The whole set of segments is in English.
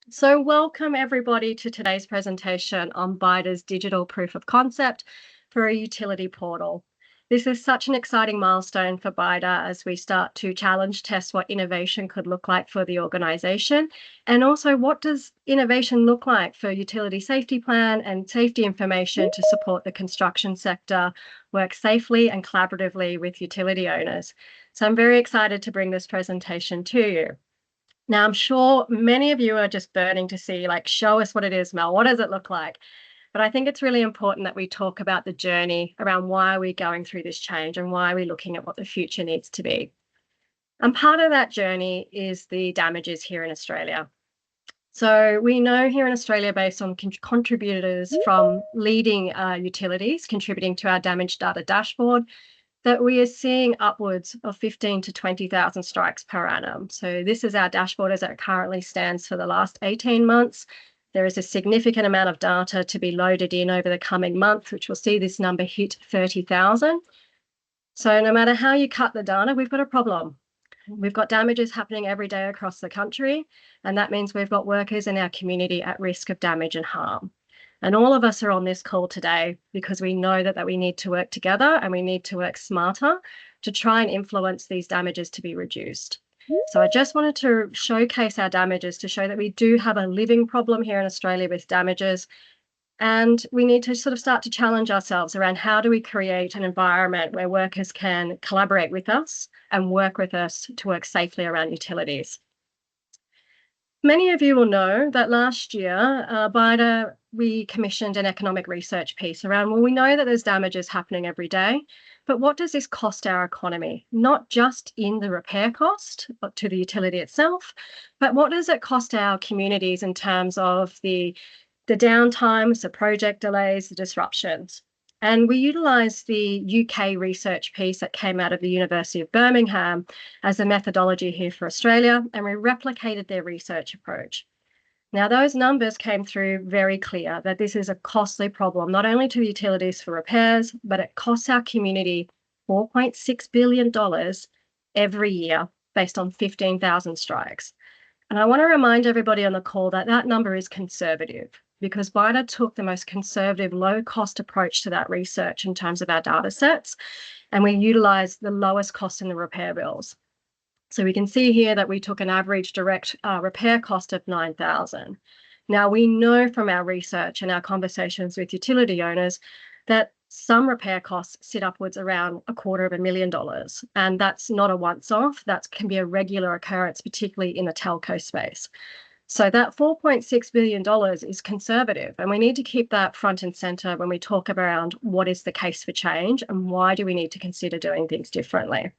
So welcome everybody to today's presentation on BYDA's digital proof of concept for a utility portal. This is such an exciting milestone for BYDA as we start to challenge test what innovation could look like for the organization, and also what does innovation look like for utility safety plan and safety information to support the construction sector work safely and collaboratively with utility owners. So I'm very excited to bring this presentation to you. Now, I'm sure many of you are just burning to see, like, show us what it is, Mel. What does it look like? But I think it's really important that we talk about the journey around why we're going through this change and why we're looking at what the future needs to be. And part of that journey is the damages here in Australia. So we know here in Australia, based on contributors from leading utilities contributing to our damage data dashboard, that we are seeing upwards of 15 to 20,000 strikes per annum. So this is our dashboard as it currently stands for the last 18 months. There is a significant amount of data to be loaded in over the coming month, which will see this number hit 30,000. So no matter how you cut the data, we've got a problem. We've got damages happening every day across the country, and that means we've got workers in our community at risk of damage and harm. And all of us are on this call today because we know that we need to work together and we need to work smarter to try and influence these damages to be reduced. So I just wanted to showcase our damages to show that we do have a living problem here in Australia with damages. And we need to sort of start to challenge ourselves around how do we create an environment where workers can collaborate with us and work with us to work safely around utilities. Many of you will know that last year, BYDA, we commissioned an economic research piece around, well, we know that there's damages happening every day, but what does this cost our economy? Not just in the repair cost to the utility itself, but what does it cost our communities in terms of the downtimes, the project delays, the disruptions? And we utilised the UK research piece that came out of the University of Birmingham as a methodology here for Australia, and we replicated their research approach. Now, those numbers came through very clear that this is a costly problem, not only to the utilities for repairs, but it costs our community $4.6 billion every year based on 15,000 strikes. And I want to remind everybody on the call that that number is conservative, because BYDA took the most conservative, low-cost approach to that research in terms of our data sets, and we utilised the lowest cost in the repair bills. So we can see here that we took an average direct repair cost of $9,000. Now, we know from our research and our conversations with utility owners that some repair costs sit upwards around $250,000, and that's not a once-off. That can be a regular occurrence, particularly in the telco space. So that $4.6 billion is conservative, and we need to keep that front and center when we talk around what is the case for change and why do we need to consider doing things differently.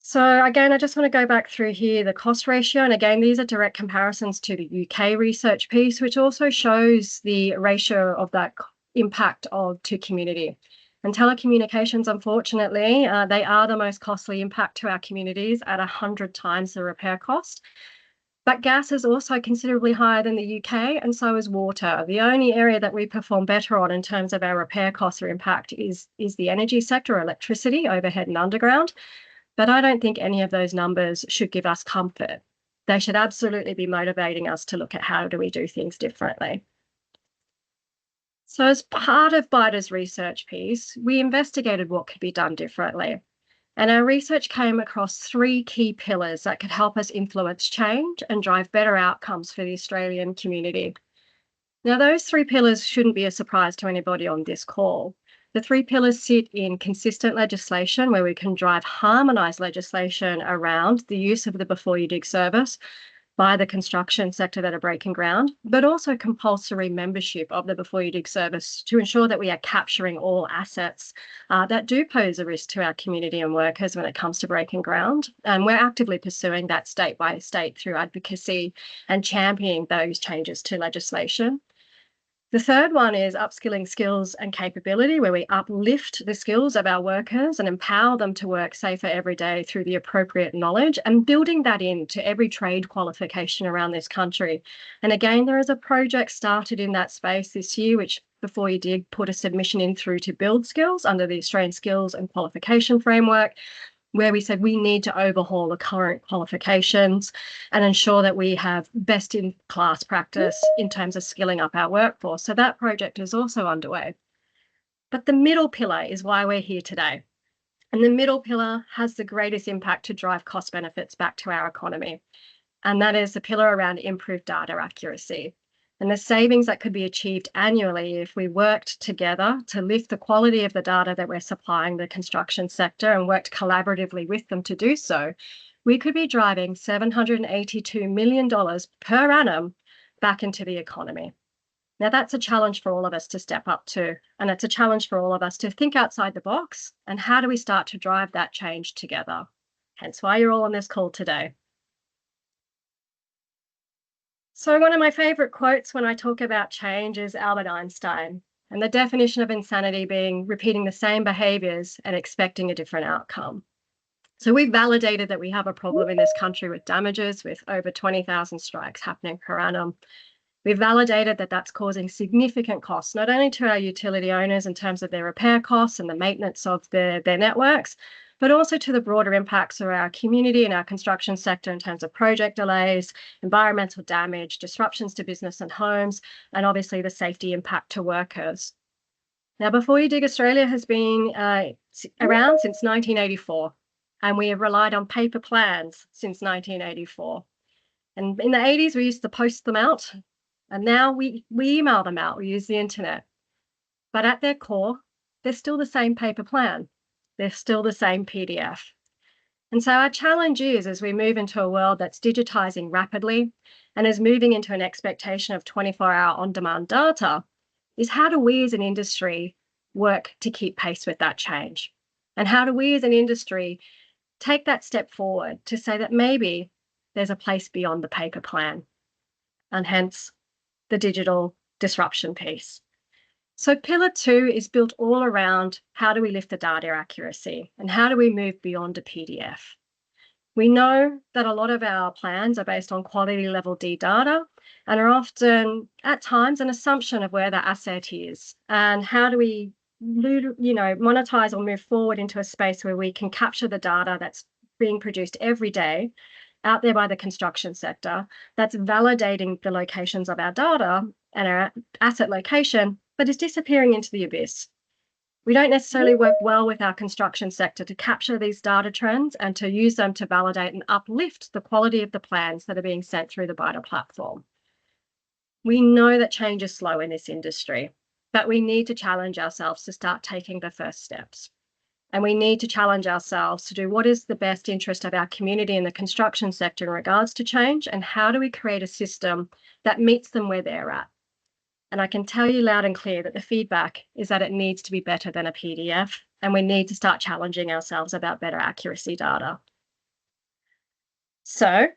So again, I just want to go back through here the cost ratio. And again, these are direct comparisons to the UK research piece, which also shows the ratio of that impact to community. And telecommunications, unfortunately, they are the most costly impact to our communities at 100 times the repair cost. But gas is also considerably higher than the UK, and so is water. The only area that we perform better on in terms of our repair costs or impact is the energy sector, electricity, overhead and underground. But I don't think any of those numbers should give us comfort. They should absolutely be motivating us to look at how do we do things differently. So as part of BYDA's research piece, we investigated what could be done differently. And our research came across 3 key pillars that could help us influence change and drive better outcomes for the Australian community. Now, those 3 pillars shouldn't be a surprise to anybody on this call. The 3 pillars sit in consistent legislation, where we can drive harmonised legislation around the use of the Before You Dig service by the construction sector that are breaking ground, but also compulsory membership of the Before You Dig service to ensure that we are capturing all assets that do pose a risk to our community and workers when it comes to breaking ground. And we're actively pursuing that state by state through advocacy and championing those changes to legislation. The third one is upskilling skills and capability, where we uplift the skills of our workers and empower them to work safer every day through the appropriate knowledge, and building that into every trade qualification around this country. And again, there is a project started in that space this year, which Before You Dig put a submission in through to build skills under the Australian Skills and Qualification Framework. where we said we need to overhaul the current qualifications and ensure that we have best-in-class practice in terms of skilling up our workforce. So that project is also underway. But the middle pillar is why we're here today. And the middle pillar has the greatest impact to drive cost benefits back to our economy. And that is the pillar around improved data accuracy. And the savings that could be achieved annually if we worked together to lift the quality of the data that we're supplying the construction sector and worked collaboratively with them to do so, we could be driving $782 million per annum back into the economy. Now, that's a challenge for all of us to step up to, and it's a challenge for all of us to think outside the box and how do we start to drive that change together? Hence why you're all on this call today. So one of my favorite quotes when I talk about change is Albert Einstein, and the definition of insanity being repeating the same behaviors and expecting a different outcome. So we've validated that we have a problem in this country with damages, with over 20,000 strikes happening per annum. We've validated that that's causing significant costs, not only to our utility owners in terms of their repair costs and the maintenance of their networks, but also to the broader impacts of our community and our construction sector in terms of project delays, environmental damage, disruptions to business and homes, and obviously the safety impact to workers. Now, BYDA Australia has been around since 1984, and we have relied on paper plans since 1984. And in the 80s, we used to post them out, and now we email them out, we use the internet. But at their core, they're still the same paper plan. They're still the same PDF. And so our challenge is, as we move into a world that's digitizing rapidly and is moving into an expectation of 24-hour on-demand data, is how do we as an industry work to keep pace with that change? And how do we as an industry take that step forward to say that maybe there's a place beyond the paper plan, and hence the digital disruption piece? So pillar 2 is built all around how do we lift the data accuracy and how do we move beyond a PDF? We know that a lot of our plans are based on quality level D data and are often at times an assumption of where the asset is, and how do we monetize or move forward into a space where we can capture the data that's being produced every day out there by the construction sector, that's validating the locations of our data and our asset location, but is disappearing into the abyss. We don't necessarily work well with our construction sector to capture these data trends and to use them to validate and uplift the quality of the plans that are being sent through the BYDA platform. We know that change is slow in this industry, but we need to challenge ourselves to start taking the first steps. And we need to challenge ourselves to do what is the best interest of our community in the construction sector in regards to change, and how do we create a system that meets them where they're at. And I can tell you loud and clear that the feedback is that it needs to be better than a PDF, and we need to start challenging ourselves about better accuracy data. So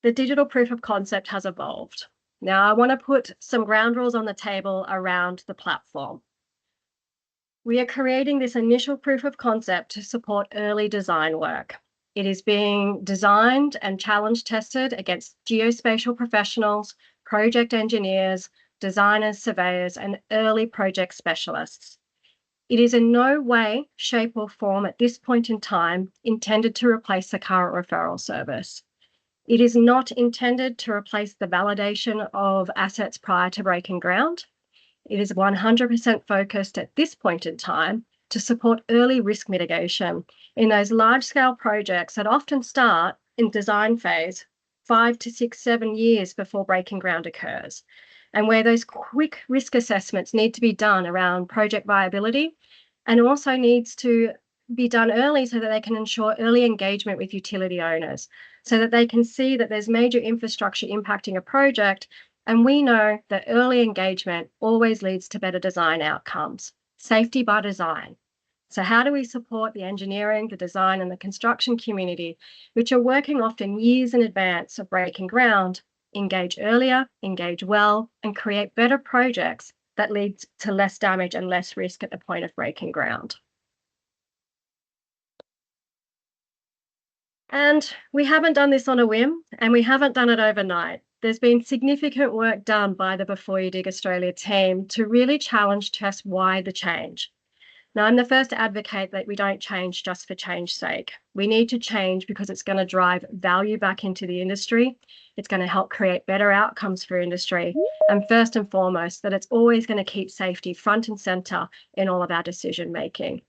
the digital proof of concept has evolved. Now I want to put some ground rules on the table around the platform. We are creating this initial proof of concept to support early design work. It is being designed and challenge tested against geospatial professionals, project engineers, designers, surveyors, and early project specialists. It is in no way, shape, or form at this point in time intended to replace the current referral service. It is not intended to replace the validation of assets prior to breaking ground. It is 100% focused at this point in time to support early risk mitigation in those large-scale projects that often start in design phase 5 to 6, 7 years before breaking ground occurs, and where those quick risk assessments need to be done around project viability, and also needs to be done early so that they can ensure early engagement with utility owners, so that they can see that there's major infrastructure impacting a project. And we know that early engagement always leads to better design outcomes, safety by design. So how do we support the engineering, the design, and the construction community, which are working often years in advance of breaking ground, engage earlier, engage well, and create better projects that lead to less damage and less risk at the point of breaking ground? And we haven't done this on a whim, and we haven't done it overnight. There's been significant work done by the BYDA Australia team to really challenge test why the change. Now, I'm the first to advocate that we don't change just for change's sake. We need to change because it's going to drive value back into the industry. It's going to help create better outcomes for industry. And first and foremost, that it's always going to keep safety front and center in all of our decision making.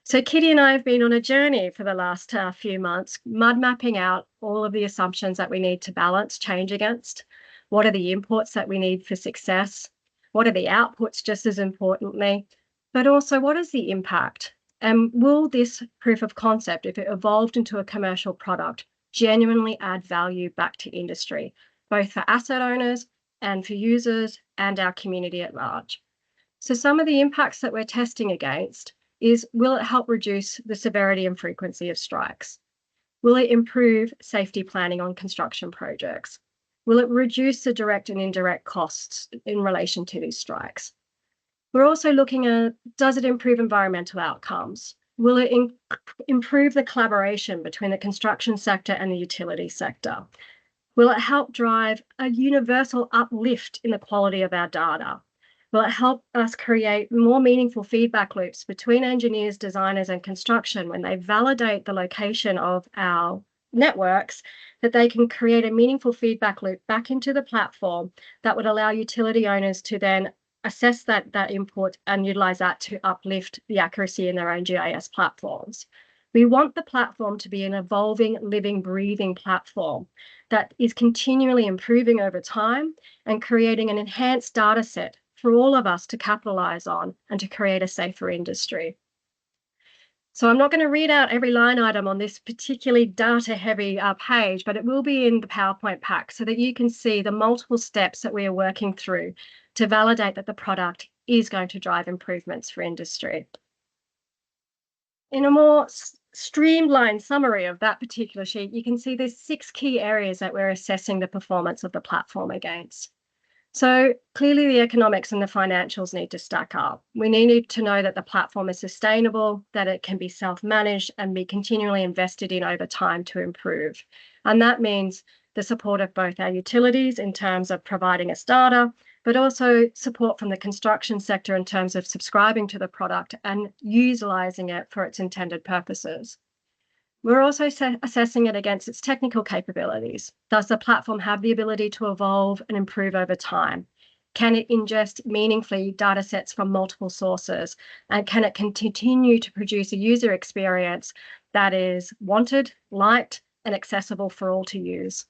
So Kitty and I have been on a journey for the last few months, mud mapping out all of the assumptions that we need to balance change against. What are the inputs that we need for success? What are the outputs, just as importantly? But also, what is the impact? And will this proof of concept, if it evolved into a commercial product, genuinely add value back to industry, both for asset owners and for users and our community at large? So some of the impacts that we're testing against is, will it help reduce the severity and frequency of strikes? Will it improve safety planning on construction projects? Will it reduce the direct and indirect costs in relation to these strikes? We're also looking at, does it improve environmental outcomes? Will it improve the collaboration between the construction sector and the utility sector? Will it help drive a universal uplift in the quality of our data? Will it help us create more meaningful feedback loops between engineers, designers, and construction when they validate the location of our networks, that they can create a meaningful feedback loop back into the platform that would allow utility owners to then assess that input and utilize that to uplift the accuracy in their own GIS platforms. We want the platform to be an evolving, living, breathing platform that is continually improving over time and creating an enhanced data set for all of us to capitalize on and to create a safer industry. So I'm not going to read out every line item on this particularly data-heavy page, but it will be in the PowerPoint pack so that you can see the multiple steps that we are working through to validate that the product is going to drive improvements for industry. In a more streamlined summary of that particular sheet, you can see there's 6 key areas that we're assessing the performance of the platform against. So clearly the economics and the financials need to stack up. We need to know that the platform is sustainable, that it can be self-managed and be continually invested in over time to improve. And that means the support of both our utilities in terms of providing us data, but also support from the construction sector in terms of subscribing to the product and utilizing it for its intended purposes. We're also assessing it against its technical capabilities. Does the platform have the ability to evolve and improve over time? Can it ingest meaningfully data sets from multiple sources? And can it continue to produce a user experience that is wanted, liked, and accessible for all to use?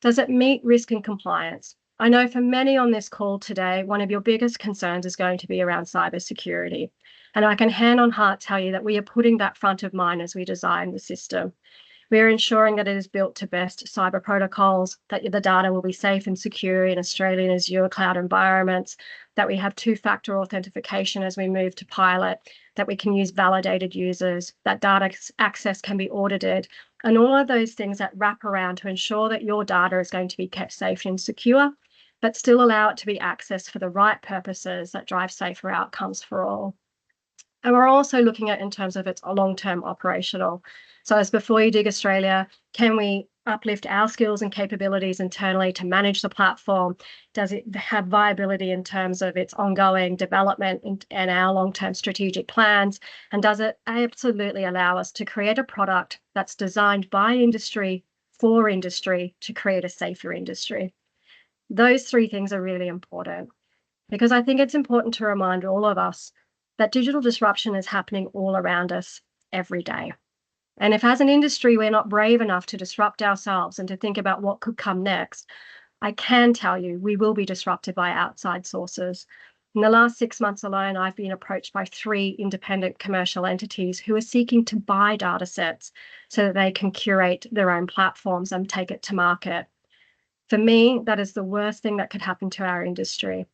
Does it meet risk and compliance? I know for many on this call today, one of your biggest concerns is going to be around cybersecurity. And I can hand on heart tell you that we are putting that front of mind as we design the system. We are ensuring that it is built to best cyber protocols, that the data will be safe and secure in Australian Azure cloud environments, that we have 2-factor authentication as we move to pilot, that we can use validated users, that data access can be audited, and all of those things that wrap around to ensure that your data is going to be kept safe and secure, but still allow it to be accessed for the right purposes that drive safer outcomes for all. And we're also looking at in terms of its long-term operational. So as Before You Dig Australia, can we uplift our skills and capabilities internally to manage the platform? Does it have viability in terms of its ongoing development and our long-term strategic plans? And does it absolutely allow us to create a product that's designed by industry for industry to create a safer industry? Those 3 things are really important because I think it's important to remind all of us that digital disruption is happening all around us every day. And if as an industry, we're not brave enough to disrupt ourselves and to think about what could come next, I can tell you we will be disrupted by outside sources. In the last 6 months alone, I've been approached by 3 independent commercial entities who are seeking to buy data sets so that they can curate their own platforms and take it to market. For me, that is the worst thing that could happen to our industry.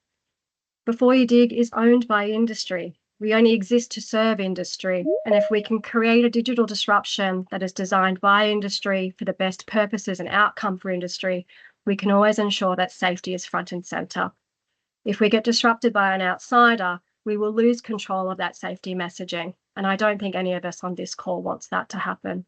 Before You Dig is owned by industry. We only exist to serve industry. And if we can create a digital disruption that is designed by industry for the best purposes and outcome for industry, we can always ensure that safety is front and center. If we get disrupted by an outsider, we will lose control of that safety messaging. And I don't think any of us on this call wants that to happen.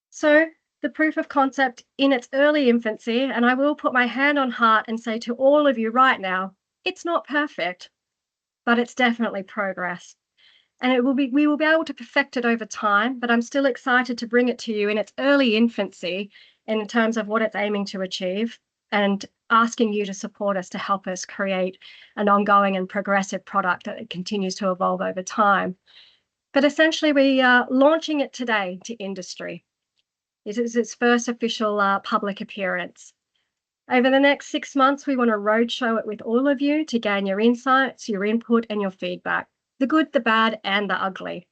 So the proof of concept in its early infancy, and I will put my hand on heart and say to all of you right now, it's not perfect. but it's definitely progress. And we will be able to perfect it over time, but I'm still excited to bring it to you in its early infancy in terms of what it's aiming to achieve, and asking you to support us to help us create an ongoing and progressive product that continues to evolve over time. But essentially, we are launching it today to industry. This is its first official public appearance. Over the next 6 months, we want to roadshow it with all of you to gain your insights, your input, and your feedback, the good, the bad, and the ugly.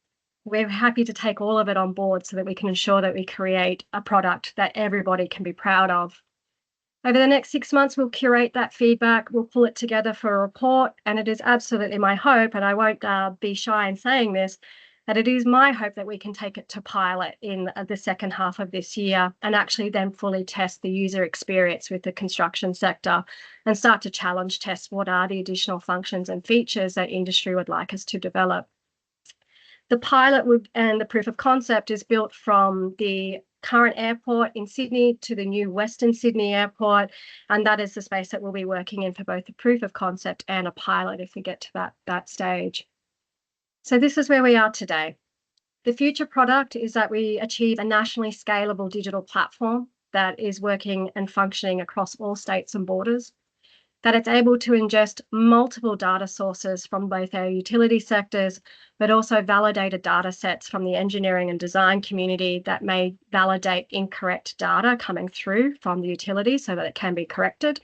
We're happy to take all of it on board so that we can ensure that we create a product that everybody can be proud of. Over the next 6 months, we'll curate that feedback, we'll pull it together for a report, and it is absolutely my hope, and I won't be shy in saying this, that it is my hope that we can take it to pilot in the second half of this year and actually then fully test the user experience with the construction sector and start to challenge test what are the additional functions and features that industry would like us to develop. The pilot and the proof of concept is built from the current airport in Sydney to the new Western Sydney airport, and that is the space that we'll be working in for both the proof of concept and a pilot if we get to that stage. So this is where we are today. The future product is that we achieve a nationally scalable digital platform that is working and functioning across all states and borders, that it's able to ingest multiple data sources from both our utility sectors, but also validated data sets from the engineering and design community that may validate incorrect data coming through from the utility so that it can be corrected.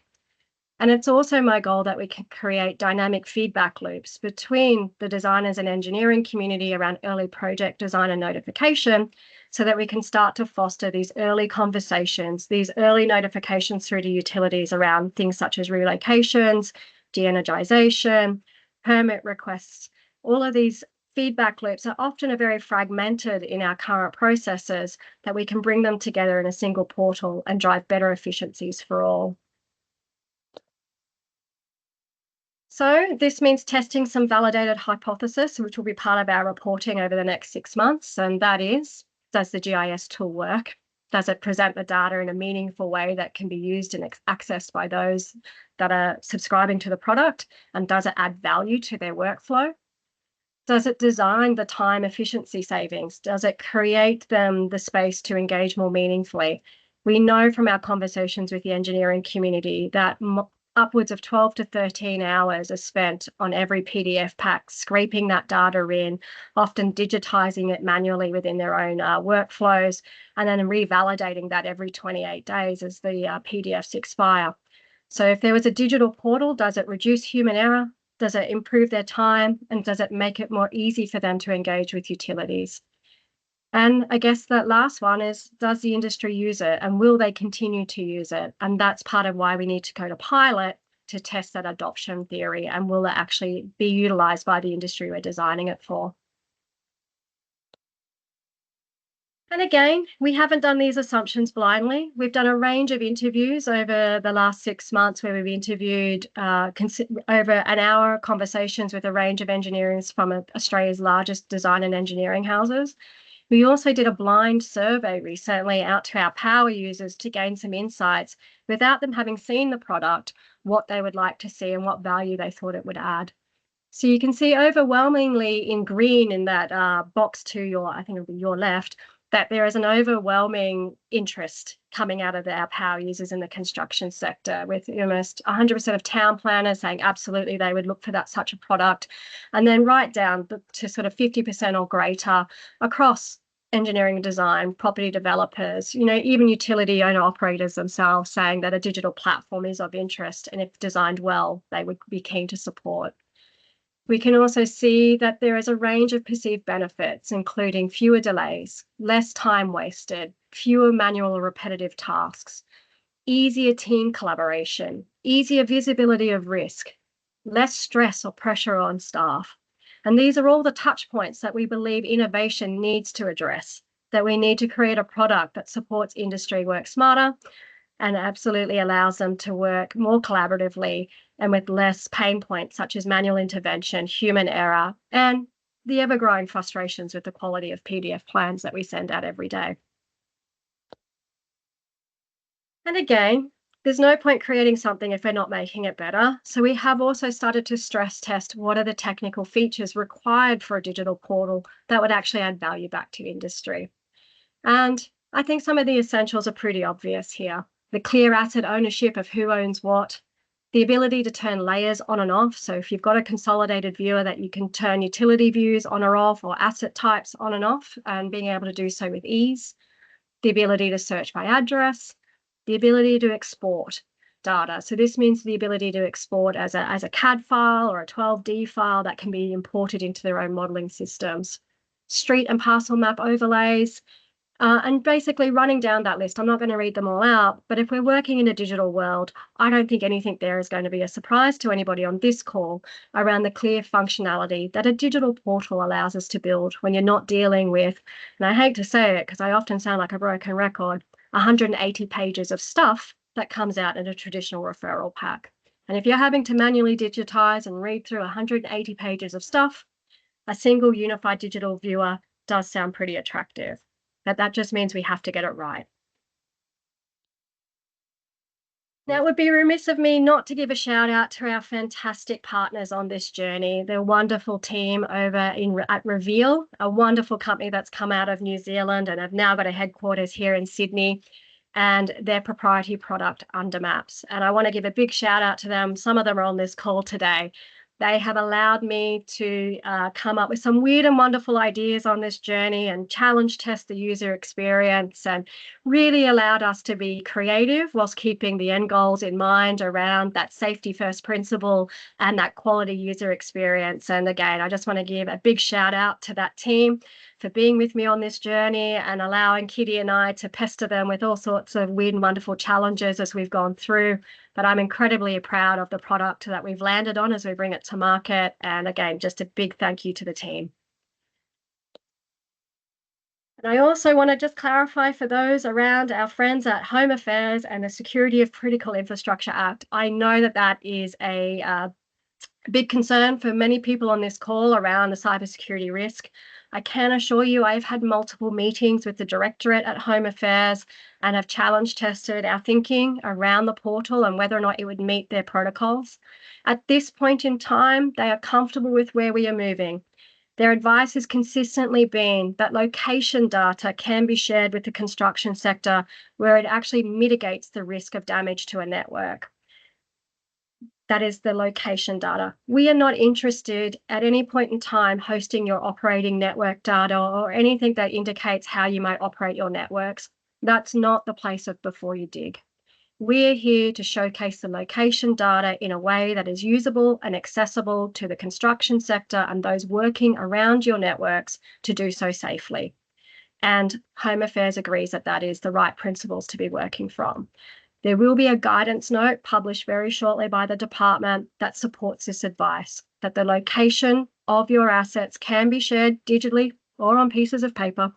And it's also my goal that we can create dynamic feedback loops between the designers and engineering community around early project design and notification, so that we can start to foster these early conversations, these early notifications through to utilities around things such as relocations, de-energization, permit requests. All of these feedback loops are often very fragmented in our current processes, that we can bring them together in a single portal and drive better efficiencies for all. So this means testing some validated hypotheses, which will be part of our reporting over the next 6 months. And that is, does the GIS tool work? Does it present the data in a meaningful way that can be used and accessed by those that are subscribing to the product? And does it add value to their workflow? Does it design the time efficiency savings? Does it create them the space to engage more meaningfully? We know from our conversations with the engineering community that upwards of 12 to 13 hours are spent on every PDF pack, scraping that data in, often digitizing it manually within their own workflows, and then revalidating that every 28 days as the PDFs expire. So if there was a digital portal, does it reduce human error? Does it improve their time? And does it make it more easy for them to engage with utilities? And I guess that last one is, does the industry use it, and will they continue to use it? And that's part of why we need to go to pilot to test that adoption theory, and will it actually be utilized by the industry we're designing it for? And again, we haven't done these assumptions blindly. We've done a range of interviews over the last 6 months where we've interviewed over an hour conversations with a range of engineers from Australia's largest design and engineering houses. We also did a blind survey recently out to our power users to gain some insights without them having seen the product, what they would like to see and what value they thought it would add. So you can see overwhelmingly in green in that box to your, I think it'll be your left, that there is an overwhelming interest coming out of our power users in the construction sector, with almost 100% of town planners saying absolutely they would look for such a product, and then right down to sort of 50% or greater across engineering and design, property developers, even utility owner operators themselves saying that a digital platform is of interest, and if designed well, they would be keen to support. We can also see that there is a range of perceived benefits, including fewer delays, less time wasted, fewer manual or repetitive tasks, easier team collaboration, easier visibility of risk, less stress or pressure on staff. And these are all the touch points that we believe innovation needs to address, that we need to create a product that supports industry work smarter and absolutely allows them to work more collaboratively and with less pain points such as manual intervention, human error, and the ever-growing frustrations with the quality of PDF plans that we send out every day. And again, there's no point creating something if we're not making it better. So we have also started to stress test what are the technical features required for a digital portal that would actually add value back to industry. And I think some of the essentials are pretty obvious here. The clear asset ownership of who owns what, the ability to turn layers on and off. So if you've got a consolidated viewer that you can turn utility views on or off, or asset types on and off, and being able to do so with ease, the ability to search by address, the ability to export data. So this means the ability to export as a CAD file or a 12D file that can be imported into their own modeling systems. Street and parcel map overlays, and basically running down that list. I'm not going to read them all out, but if we're working in a digital world, I don't think anything there is going to be a surprise to anybody on this call around the clear functionality that a digital portal allows us to build when you're not dealing with, and I hate to say it because I often sound like a broken record, 180 pages of stuff that comes out in a traditional referral pack. And if you're having to manually digitize and read through 180 pages of stuff, a single unified digital viewer does sound pretty attractive. But that just means we have to get it right. Now, it would be remiss of me not to give a shout out to our fantastic partners on this journey. They're a wonderful team over at Reveal, a wonderful company that's come out of New Zealand and have now got a headquarters here in Sydney, and their proprietary product Undermaps. And I want to give a big shout out to them. Some of them are on this call today. They have allowed me to come up with some weird and wonderful ideas on this journey and challenge test the user experience, and really allowed us to be creative whilst keeping the end goals in mind around that safety first principle and that quality user experience. And again, I just want to give a big shout out to that team for being with me on this journey and allowing Kitty and I to pester them with all sorts of weird and wonderful challenges as we've gone through. But I'm incredibly proud of the product that we've landed on as we bring it to market. And again, just a big thank you to the team. And I also want to just clarify for those around our friends at Home Affairs and the Security of Critical Infrastructure Act. I know that that is a big concern for many people on this call around the cybersecurity risk. I can assure you I've had multiple meetings with the Directorate at Home Affairs and have challenge tested our thinking around the portal and whether or not it would meet their protocols. At this point in time, they are comfortable with where we are moving. Their advice has consistently been that location data can be shared with the construction sector where it actually mitigates the risk of damage to a network. That is the location data. We are not interested at any point in time hosting your operating network data or anything that indicates how you might operate your networks. That's not the place of before you dig. We're here to showcase the location data in a way that is usable and accessible to the construction sector and those working around your networks to do so safely. And Home Affairs agrees that that is the right principles to be working from. There will be a guidance note published very shortly by the department that supports this advice, that the location of your assets can be shared digitally or on pieces of paper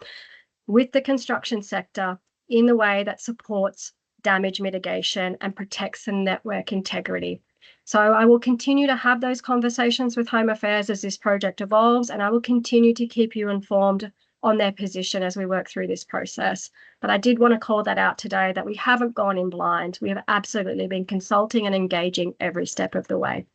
with the construction sector in the way that supports damage mitigation and protects the network integrity. So I will continue to have those conversations with Home Affairs as this project evolves, and I will continue to keep you informed on their position as we work through this process. But I did want to call that out today, that we haven't gone in blind. We have absolutely been consulting and engaging every step of the way.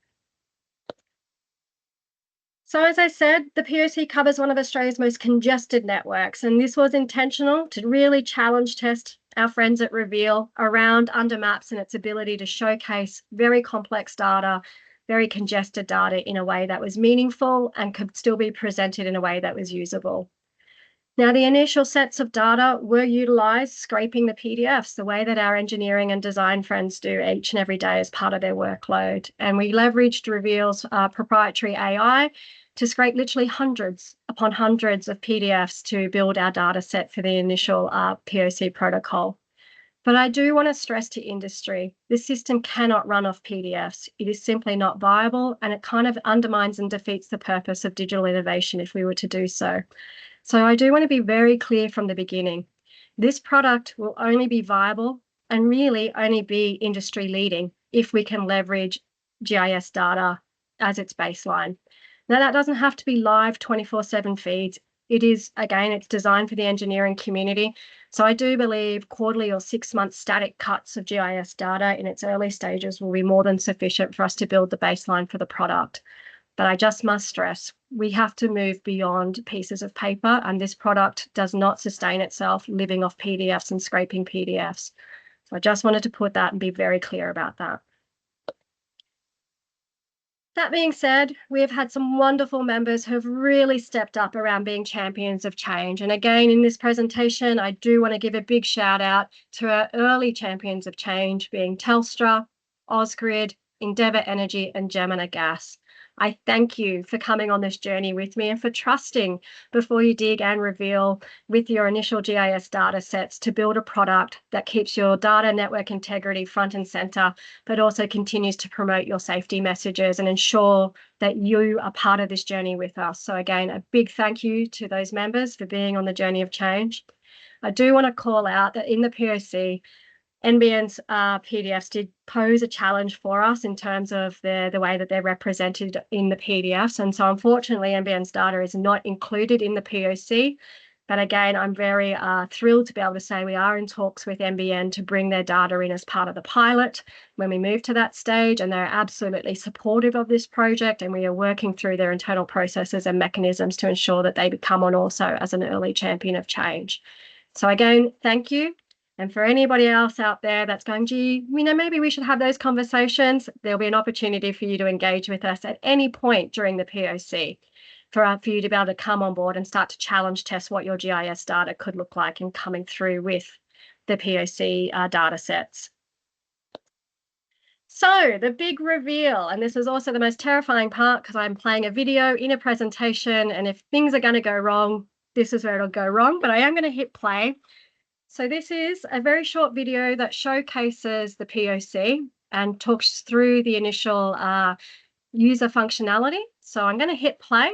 So as I said, the POC covers one of Australia's most congested networks, and this was intentional to really challenge test our friends at Reveal around Undermaps and its ability to showcase very complex data, very congested data in a way that was meaningful and could still be presented in a way that was usable. Now, the initial sets of data were utilised scraping the PDFs, the way that our engineering and design friends do each and every day as part of their workload. And we leveraged Reveal's proprietary AI to scrape literally hundreds upon hundreds of PDFs to build our data set for the initial POC protocol. But I do want to stress to industry, this system cannot run off PDFs. It is simply not viable, and it kind of undermines and defeats the purpose of digital innovation if we were to do so. So I do want to be very clear from the beginning. This product will only be viable and really only be industry leading if we can leverage GIS data as its baseline. Now, that doesn't have to be live 24/7 feeds. It is, again, it's designed for the engineering community. So I do believe quarterly or 6-month static cuts of GIS data in its early stages will be more than sufficient for us to build the baseline for the product. But I just must stress, we have to move beyond pieces of paper, and this product does not sustain itself living off PDFs and scraping PDFs. So I just wanted to put that and be very clear about that. That being said, we have had some wonderful members who have really stepped up around being champions of change. And again, in this presentation, I do want to give a big shout out to our early champions of change, being Telstra, Ausgrid, Endeavour Energy, and Gemini Gas. I thank you for coming on this journey with me and for trusting before you dig and reveal with your initial GIS data sets to build a product that keeps your data network integrity front and center, but also continues to promote your safety messages and ensure that you are part of this journey with us. So again, a big thank you to those members for being on the journey of change. I do want to call out that in the POC, NBN's PDFs did pose a challenge for us in terms of the way that they're represented in the PDFs. And so unfortunately, NBN's data is not included in the POC. But again, I'm very thrilled to be able to say we are in talks with NBN to bring their data in as part of the pilot when we move to that stage. And they're absolutely supportive of this project. And we are working through their internal processes and mechanisms to ensure that they become on also as an early champion of change. So again, thank you. And for anybody else out there that's going, gee, maybe we should have those conversations, there'll be an opportunity for you to engage with us at any point during the POC for you to be able to come on board and start to challenge test what your GIS data could look like in coming through with the POC data sets. So the big reveal, and this is also the most terrifying part because I'm playing a video in a presentation, and if things are going to go wrong, this is where it'll go wrong, but I am going to hit play. So this is a very short video that showcases the POC and talks through the initial user functionality. So I'm going to hit play,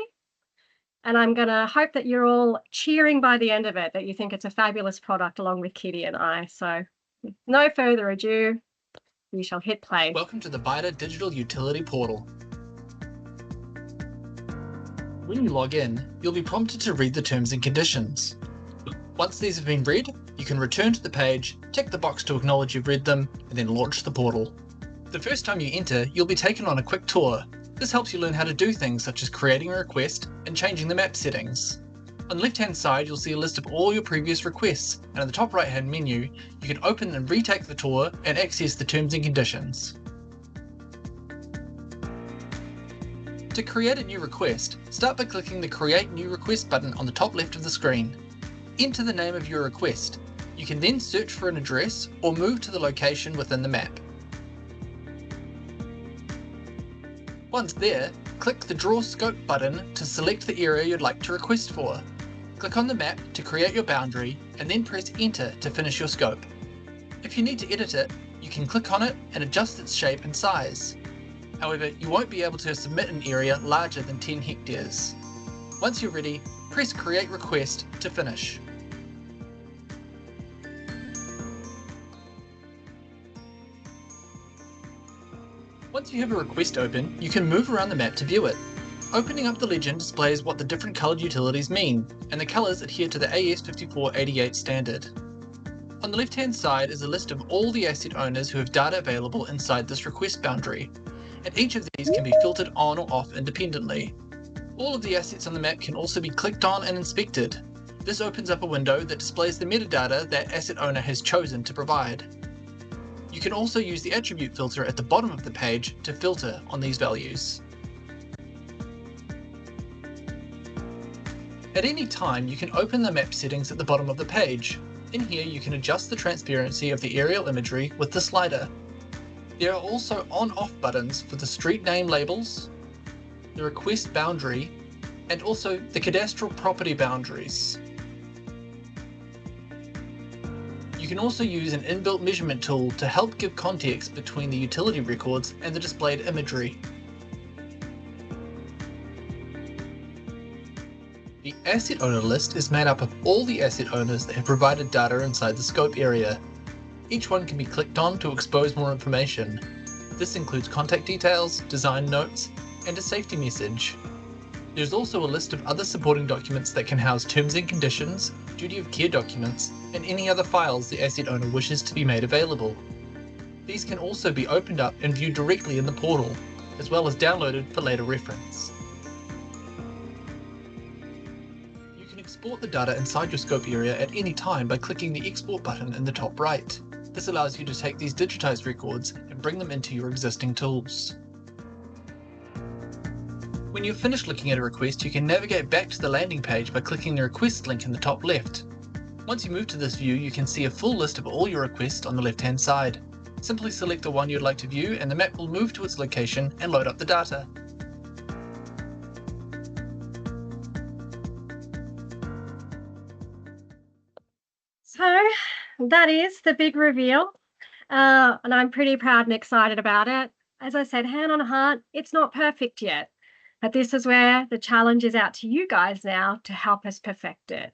and I'm going to hope that you're all cheering by the end of it, that you think it's a fabulous product along with Kitty and I. So with no further ado, we shall hit play. Welcome to the BYDA Digital Utility Portal. When you log in, you'll be prompted to read the terms and conditions. Once these have been read, you can return to the page, tick the box to acknowledge you've read them, and then launch the portal. The first time you enter, you'll be taken on a quick tour. This helps you learn how to do things such as creating a request and changing the map settings. On the left-hand side, you'll see a list of all your previous requests, and in the top right-hand menu, you can open and retake the tour and access the terms and conditions. To create a new request, start by clicking the Create New Request button on the top left of the screen. Enter the name of your request. You can then search for an address or move to the location within the map. Once there, click the Draw Scope button to select the area you'd like to request for. Click on the map to create your boundary and then press Enter to finish your scope. If you need to edit it, you can click on it and adjust its shape and size. However, you won't be able to submit an area larger than 10 hectares. Once you're ready, press Create Request to finish. Once you have a request open, you can move around the map to view it. Opening up the legend displays what the different coloured utilities mean, and the colours adhere to the AS5488 standard. On the left-hand side is a list of all the asset owners who have data available inside this request boundary, and each of these can be filtered on or off independently. All of the assets on the map can also be clicked on and inspected. This opens up a window that displays the metadata that asset owner has chosen to provide. You can also use the attribute filter at the bottom of the page to filter on these values. At any time, you can open the map settings at the bottom of the page. In here, you can adjust the transparency of the aerial imagery with the slider. There are also on-off buttons for the street name labels, the request boundary, and also the cadastral property boundaries. You can also use an inbuilt measurement tool to help give context between the utility records and the displayed imagery. The asset owner list is made up of all the asset owners that have provided data inside the scope area. Each one can be clicked on to expose more information. This includes contact details, design notes, and a safety message. There's also a list of other supporting documents that can house terms and conditions, duty of care documents, and any other files the asset owner wishes to be made available. These can also be opened up and viewed directly in the portal, as well as downloaded for later reference. You can export the data inside your scope area at any time by clicking the Export button in the top right. This allows you to take these digitized records and bring them into your existing tools. When you've finished looking at a request, you can navigate back to the landing page by clicking the Request link in the top left. Once you move to this view, you can see a full list of all your requests on the left-hand side. Simply select the one you'd like to view and the map will move to its location and load up the data. So that is the big reveal, and I'm pretty proud and excited about it. As I said, hand on heart, it's not perfect yet, but this is where the challenge is out to you guys now to help us perfect it.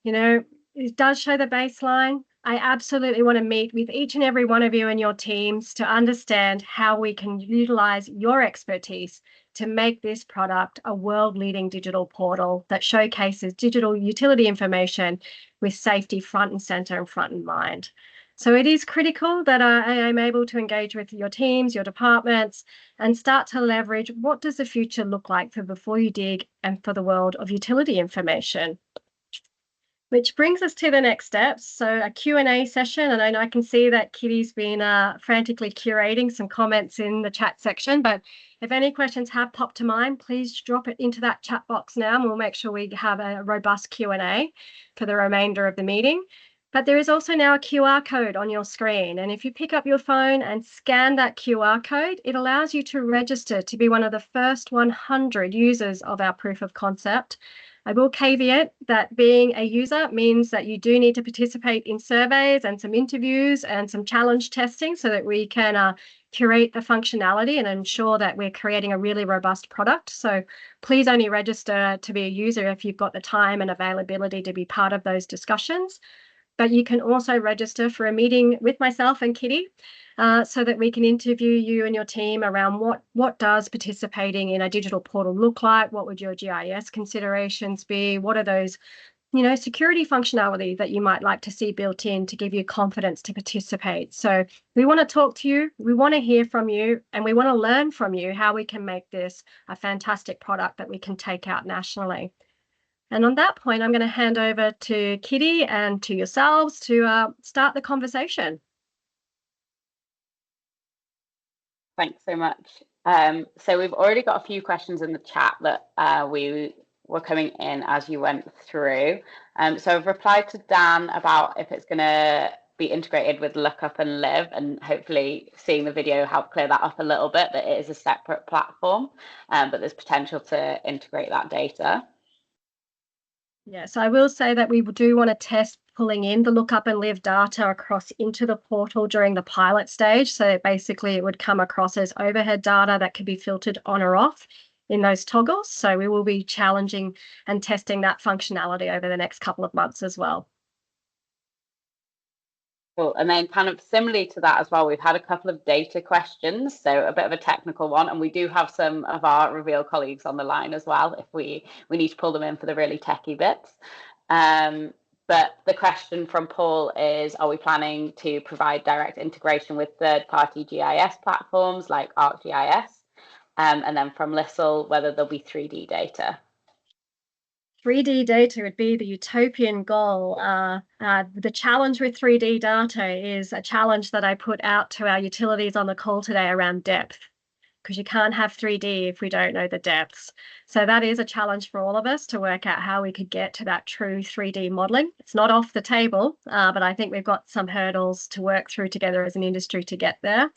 You know, it does show the baseline. I absolutely want to meet with each and every one of you and your teams to understand how we can utilize your expertise to make this product a world-leading digital portal that showcases digital utility information with safety front and center and front in mind. So it is critical that I am able to engage with your teams, your departments, and start to leverage what does the future look like for Before You Dig and for the world of utility information. Which brings us to the next steps. So a Q&A session, and I can see that Kitty's been frantically curating some comments in the chat section, but if any questions have popped to mind, please drop it into that chat box now, and we'll make sure we have a robust Q&A for the remainder of the meeting. But there is also now a QR code on your screen, and if you pick up your phone and scan that QR code, it allows you to register to be one of the first 100 users of our proof of concept. I will caveat that being a user means that you do need to participate in surveys and some interviews and some challenge testing so that we can curate the functionality and ensure that we're creating a really robust product. So please only register to be a user if you've got the time and availability to be part of those discussions. But you can also register for a meeting with myself and Kitty so that we can interview you and your team around what does participating in a digital portal look like? What would your GIS considerations be? What are those, security functionality that you might like to see built in to give you confidence to participate? So we want to talk to you, we want to hear from you, and we want to learn from you how we can make this a fantastic product that we can take out nationally. And on that point, I'm going to hand over to Kitty and to yourselves to start the conversation. Thanks so much. So we've already got a few questions in the chat that we were coming in as you went through. So I've replied to Dan about if it's going to be integrated with Lookup and Live, and hopefully seeing the video help clear that up a little bit, that it is a separate platform, but there's potential to integrate that data. Yes, I will say that we do want to test pulling in the Lookup and Live data across into the portal during the pilot stage. So basically it would come across as overhead data that could be filtered on or off in those toggles. So we will be challenging and testing that functionality over the next couple of months as well. Cool. And then kind of similarly to that as well, we've had a couple of data questions, so a bit of a technical one, and we do have some of our Reveal colleagues on the line as well if we need to pull them in for the really techy bits. But the question from Paul is, are we planning to provide direct integration with third-party GIS platforms like ArcGIS? And then from Lissel, whether there'll be 3D data. 3D data would be the utopian goal. The challenge with 3D data is a challenge that I put out to our utilities on the call today around depth, because you can't have 3D if we don't know the depths. So that is a challenge for all of us to work out how we could get to that true 3D modeling. It's not off the table, but I think we've got some hurdles to work through together as an industry to get there.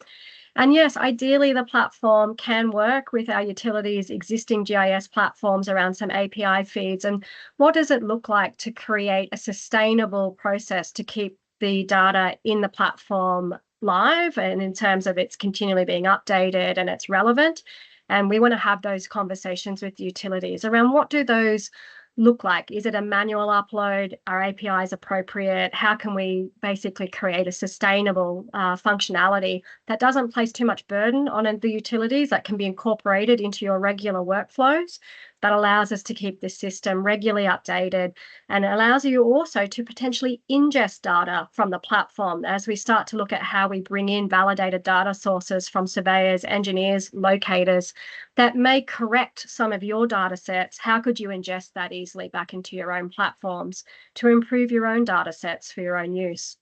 And yes, ideally the platform can work with our utilities' existing GIS platforms around some API feeds. And what does it look like to create a sustainable process to keep the data in the platform live and in terms of it's continually being updated and it's relevant? And we want to have those conversations with utilities around what do those look like? Is it a manual upload? Are APIs appropriate? How can we basically create a sustainable functionality that doesn't place too much burden on the utilities, that can be incorporated into your regular workflows, that allows us to keep this system regularly updated and allows you also to potentially ingest data from the platform as we start to look at how we bring in validated data sources from surveyors, engineers, locators that may correct some of your data sets. How could you ingest that easily back into your own platforms to improve your own data sets for your own use?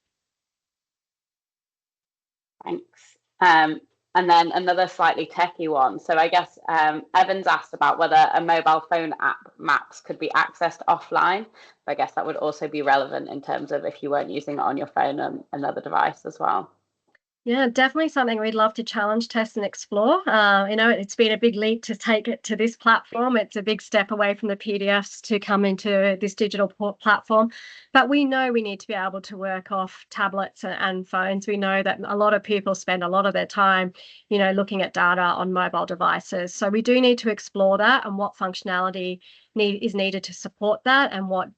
Thanks. And then another slightly techie one. So I guess Evan's asked about whether a mobile phone app maps could be accessed offline. But I guess that would also be relevant in terms of if you weren't using it on your phone and another device as well. Yeah, definitely something we'd love to challenge, test, and explore. It's been a big leap to take it to this platform. It's a big step away from the PDFs to come into this digital platform. But we know we need to be able to work off tablets and phones. We know that a lot of people spend a lot of their time, looking at data on mobile devices. So we do need to explore that and what functionality is needed to support that and what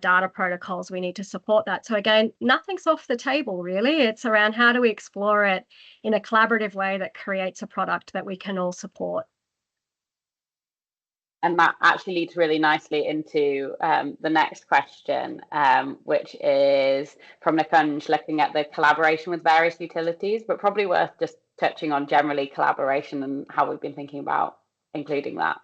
data protocols we need to support that. So again, nothing's off the table really. It's around how do we explore it in a collaborative way that creates a product that we can all support. And that actually leads really nicely into the next question, which is from Nikunj, looking at the collaboration with various utilities, but probably worth just touching on generally collaboration and how we've been thinking about including that.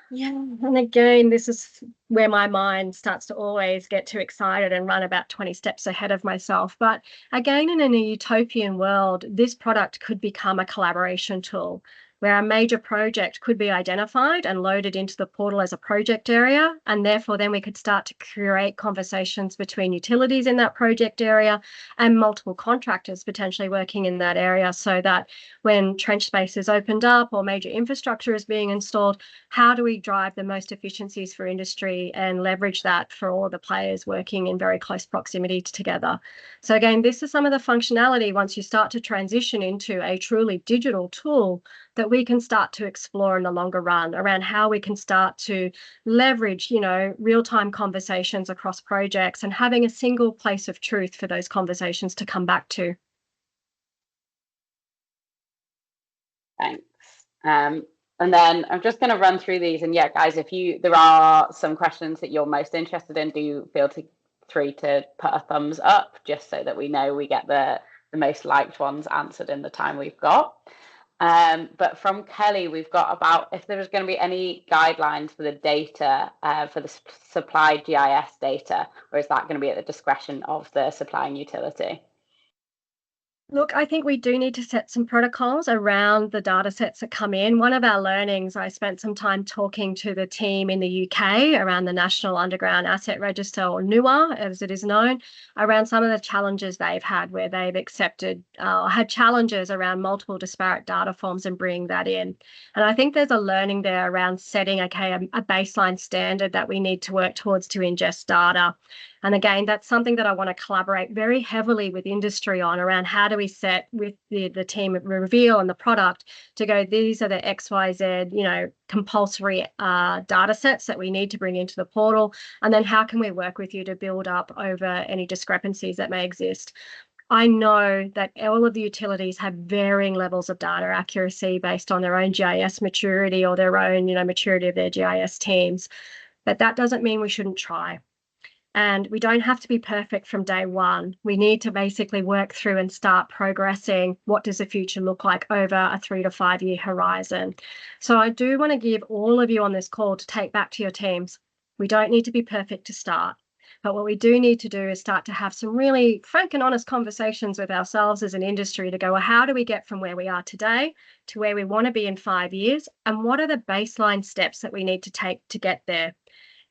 Yeah, and again, this is where my mind starts to always get too excited and run about 20 steps ahead of myself. But again, in a utopian world, this product could become a collaboration tool where a major project could be identified and loaded into the portal as a project area. And therefore, then we could start to create conversations between utilities in that project area and multiple contractors potentially working in that area so that when trench space is opened up or major infrastructure is being installed, how do we drive the most efficiencies for industry and leverage that for all the players working in very close proximity together? So again, this is some of the functionality once you start to transition into a truly digital tool that we can start to explore in the longer run around how we can start to leverage, real-time conversations across projects and having a single place of truth for those conversations to come back to. Thanks. And then I'm just going to run through these. And yeah, guys, if there are some questions that you're most interested in, do feel free to put a thumbs up just so that we know we get the most liked ones answered in the time we've got. But from Kelly, we've got about if there's going to be any guidelines for the data, for the supplied GIS data, or is that going to be at the discretion of the supplying utility? Look, I think we do need to set some protocols around the data sets that come in. One of our learnings, I spent some time talking to the team in the UK around the National Underground Asset Register, or NUA, as it is known, around some of the challenges they've had where they've accepted had challenges around multiple disparate data forms and bringing that in. And I think there's a learning there around setting, a baseline standard that we need to work towards to ingest data. And again, that's something that I want to collaborate very heavily with industry on around how do we set with the team at Reveal and the product to go, these are the XYZ, compulsory data sets that we need to bring into the portal. And then how can we work with you to build up over any discrepancies that may exist? I know that all of the utilities have varying levels of data accuracy based on their own GIS maturity or their own, maturity of their GIS teams. But that doesn't mean we shouldn't try. And we don't have to be perfect from day one. We need to basically work through and start progressing. What does the future look like over a 3 to 5 year horizon? So I do want to give all of you on this call to take back to your teams. We don't need to be perfect to start. But what we do need to do is start to have some really frank and honest conversations with ourselves as an industry to go, well, how do we get from where we are today to where we want to be in 5 years? And what are the baseline steps that we need to take to get there?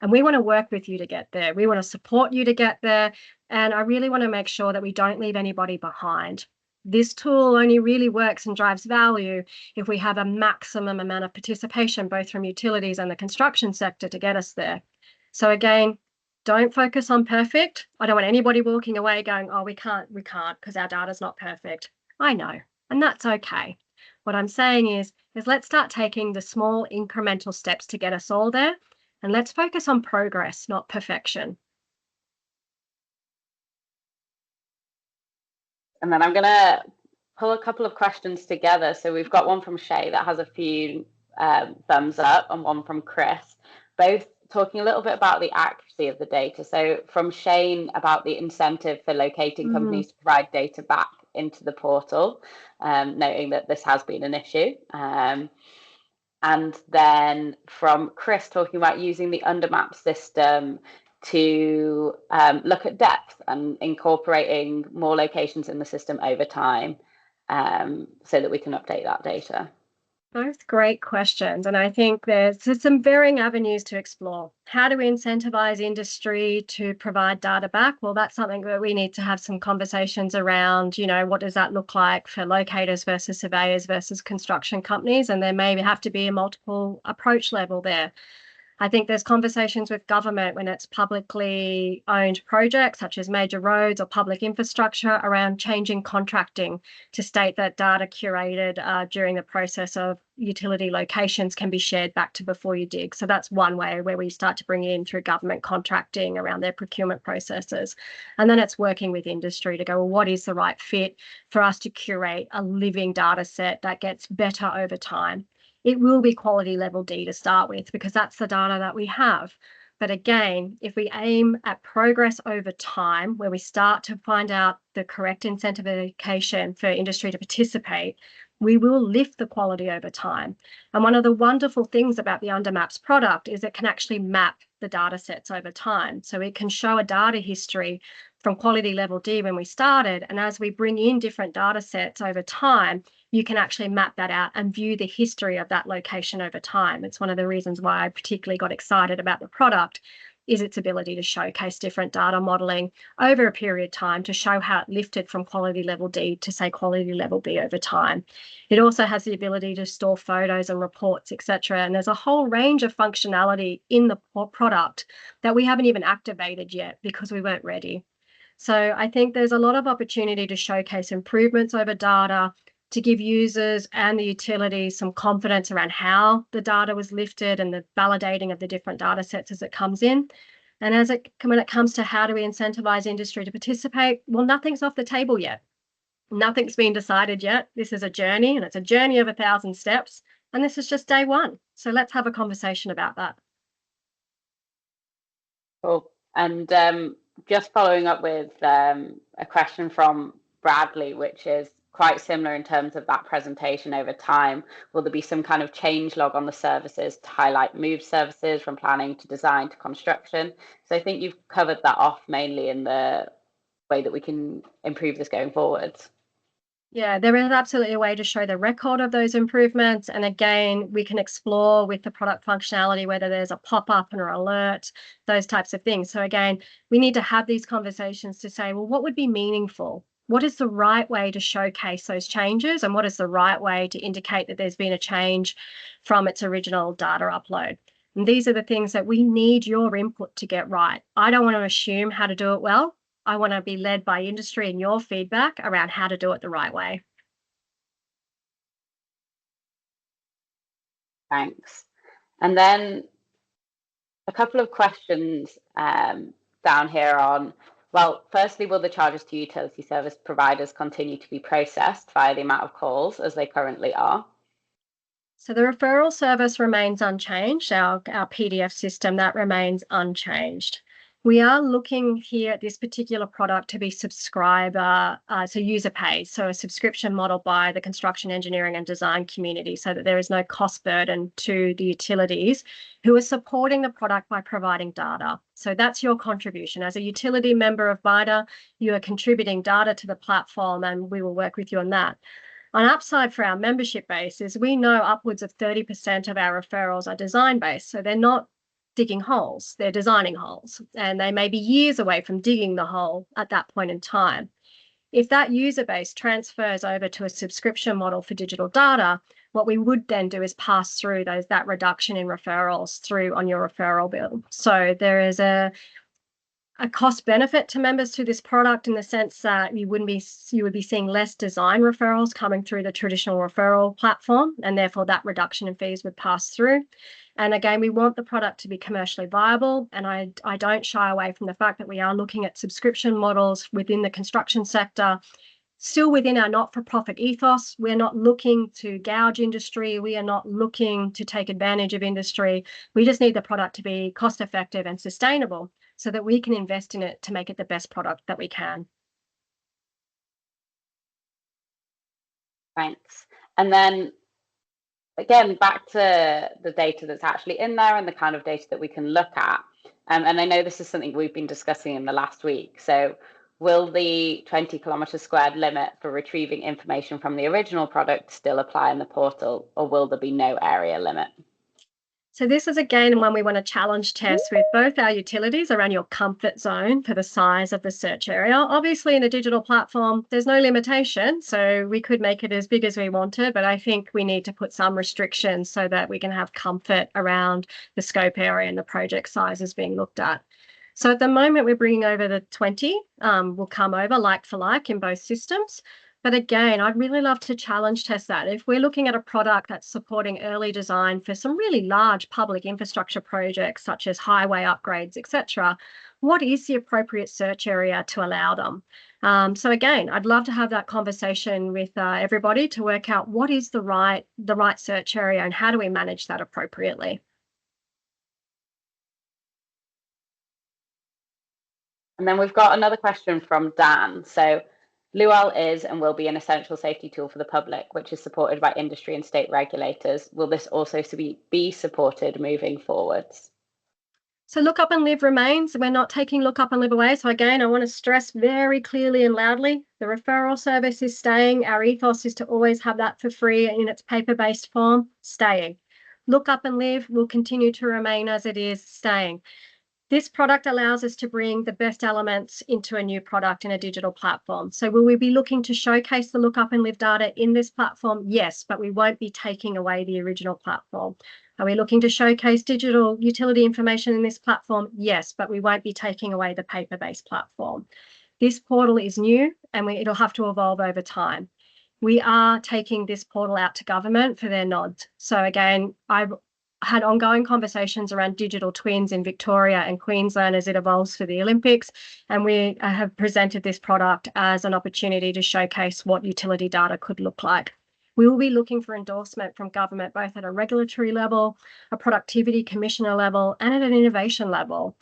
And we want to work with you to get there. We want to support you to get there. And I really want to make sure that we don't leave anybody behind. This tool only really works and drives value if we have a maximum amount of participation, both from utilities and the construction sector, to get us there. So again, don't focus on perfect. I don't want anybody walking away going, oh, we can't because our data's not perfect. I know, and that's okay. What I'm saying is let's start taking the small incremental steps to get us all there. And let's focus on progress, not perfection. And then I'm going to pull a couple of questions together. So we've got one from Shay that has a few thumbs up and one from Chris. both talking a little bit about the accuracy of the data. So from Shane about the incentive for locating companies to provide data back into the portal, noting that this has been an issue. And then from Chris talking about using the undermap system to look at depth and incorporating more locations in the system over time, so that we can update that data. Both great questions. And I think there's some varying avenues to explore. How do we incentivize industry to provide data back? Well, that's something that we need to have some conversations around. What does that look like for locators versus surveyors versus construction companies? And there may have to be a multiple approach level there. I think there's conversations with government when it's publicly owned projects, such as major roads or public infrastructure, around changing contracting to state that data curated during the process of utility locations can be shared back to before you dig. So that's one way where we start to bring in through government contracting around their procurement processes. And then it's working with industry to go, well, what is the right fit for us to curate a living data set that gets better over time? It will be quality level D to start with, because that's the data that we have. But again, if we aim at progress over time, where we start to find out the correct incentivization for industry to participate, we will lift the quality over time. And one of the wonderful things about the Undermaps product is it can actually map the data sets over time. So it can show a data history from quality level D when we started. And as we bring in different data sets over time, you can actually map that out and view the history of that location over time. It's one of the reasons why I particularly got excited about the product, is its ability to showcase different data modeling over a period of time to show how it lifted from quality level D to, say, quality level B over time. It also has the ability to store photos and reports, etc. And there's a whole range of functionality in the product that we haven't even activated yet because we weren't ready. So I think there's a lot of opportunity to showcase improvements over data, to give users and the utilities some confidence around how the data was lifted and the validating of the different data sets as it comes in. And when it comes to how do we incentivize industry to participate, well, nothing's off the table yet. Nothing's been decided yet. This is a journey, and it's a journey of 1,000 steps. And this is just day one. So let's have a conversation about that. Cool. And just following up with a question from Bradley, which is quite similar in terms of that presentation over time. Will there be some kind of change log on the services to highlight move services from planning to design to construction? So I think you've covered that off mainly in the way that we can improve this going forward. Yeah, there is absolutely a way to show the record of those improvements. And again, we can explore with the product functionality, whether there's a pop-up or alert, those types of things. So again, we need to have these conversations to say, well, what would be meaningful? What is the right way to showcase those changes? And what is the right way to indicate that there's been a change from its original data upload? And these are the things that we need your input to get right. I don't want to assume how to do it well. I want to be led by industry and your feedback around how to do it the right way. Thanks. And then a couple of questions down here on, well, firstly, will the charges to utility service providers continue to be processed via the amount of calls as they currently are? So the referral service remains unchanged, our PDF system, that remains unchanged. We are looking here at this particular product to be subscriber, so user pays, so a subscription model by the construction, engineering and design community, so that there is no cost burden to the utilities who are supporting the product by providing data. So that's your contribution. As a utility member of BYDA, you are contributing data to the platform, and we will work with you on that. An upside for our membership base is we know upwards of 30% of our referrals are design-based, so they're not digging holes, they're designing holes, and they may be years away from digging the hole at that point in time. If that user base transfers over to a subscription model for digital data, what we would then do is pass through that reduction in referrals through on your referral bill. So there is a cost benefit to members to this product in the sense that you would be seeing less design referrals coming through the traditional referral platform, and therefore that reduction in fees would pass through. And again, we want the product to be commercially viable, and I don't shy away from the fact that we are looking at subscription models within the construction sector still within our not-for-profit ethos. We're not looking to gouge industry. We are not looking to take advantage of industry. We just need the product to be cost-effective and sustainable so that we can invest in it to make it the best product that we can. Thanks. And then again, back to the data that's actually in there and the kind of data that we can look at. And I know this is something we've been discussing in the last week. So will the 20 kilometres squared limit for retrieving information from the original product still apply in the portal, or will there be no area limit? So this is again one we want to challenge test with both our utilities around your comfort zone for the size of the search area. Obviously in a digital platform, there's no limitation, so we could make it as big as we wanted, but I think we need to put some restrictions so that we can have comfort around the scope area and the project sizes being looked at. So at the moment, we're bringing over the 20, will come over like for like in both systems. But again, I'd really love to challenge test that. If we're looking at a product that's supporting early design for some really large public infrastructure projects, such as highway upgrades, etc., what is the appropriate search area to allow them? So again, I'd love to have that conversation with everybody to work out what is the right search area and how do we manage that appropriately. And then we've got another question from Dan. So LUAL is and will be an essential safety tool for the public, which is supported by industry and state regulators. Will this also be supported moving forwards? So Look Up and Live remains. We're not taking Look Up and Live away. So again, I want to stress very clearly and loudly, the referral service is staying. Our ethos is to always have that for free in its paper-based form, staying. Look Up and Live will continue to remain as it is, staying. This product allows us to bring the best elements into a new product in a digital platform. So will we be looking to showcase the Look Up and Live data in this platform? Yes, but we won't be taking away the original platform. Are we looking to showcase digital utility information in this platform? Yes, but we won't be taking away the paper-based platform. This portal is new and it'll have to evolve over time. We are taking this portal out to government for their nods. So again, I've had ongoing conversations around digital twins in Victoria and Queensland as it evolves for the Olympics, and we have presented this product as an opportunity to showcase what utility data could look like. We will be looking for endorsement from government, both at a regulatory level, a productivity commissioner level, and at an innovation level.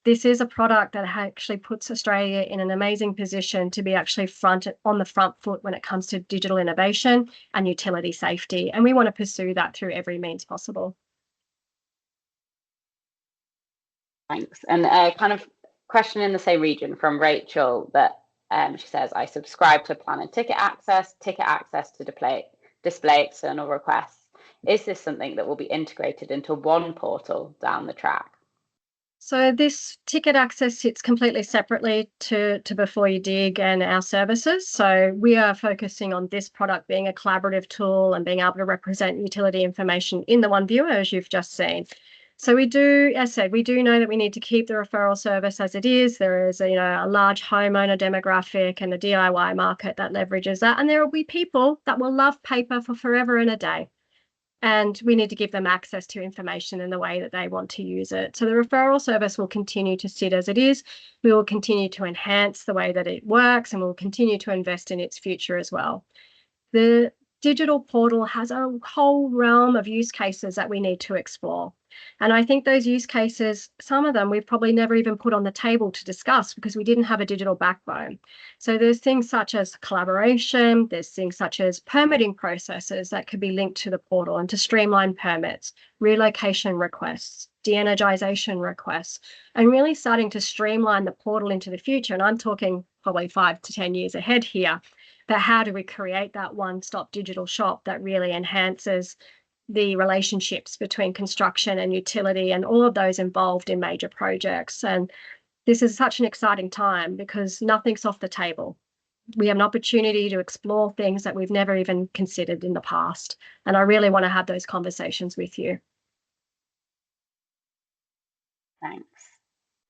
This is a product that actually puts Australia in an amazing position to be actually on the front foot when it comes to digital innovation and utility safety, and we want to pursue that through every means possible. Thanks. And a kind of question in the same region from Rachel that she says, I subscribe to plan and ticket access to display external requests. Is this something that will be integrated into one portal down the track? So this ticket access sits completely separately to Before You Dig and our services. So we are focusing on this product being a collaborative tool and being able to represent utility information in the one viewer, as you've just seen. So we do, as I said, we do know that we need to keep the referral service as it is. There is a large homeowner demographic and the DIY market that leverages that. And there will be people that will love paper for forever and a day. And we need to give them access to information in the way that they want to use it. So the referral service will continue to sit as it is. We will continue to enhance the way that it works, and we'll continue to invest in its future as well. The digital portal has a whole realm of use cases that we need to explore. And I think those use cases, some of them we've probably never even put on the table to discuss because we didn't have a digital backbone. So there's things such as collaboration, there's things such as permitting processes that could be linked to the portal and to streamline permits, relocation requests, de-energization requests, and really starting to streamline the portal into the future. And I'm talking probably 5 to 10 years ahead here. But how do we create that one-stop digital shop that really enhances the relationships between construction and utility and all of those involved in major projects? And this is such an exciting time because nothing's off the table. We have an opportunity to explore things that we've never even considered in the past. And I really want to have those conversations with you. Thanks.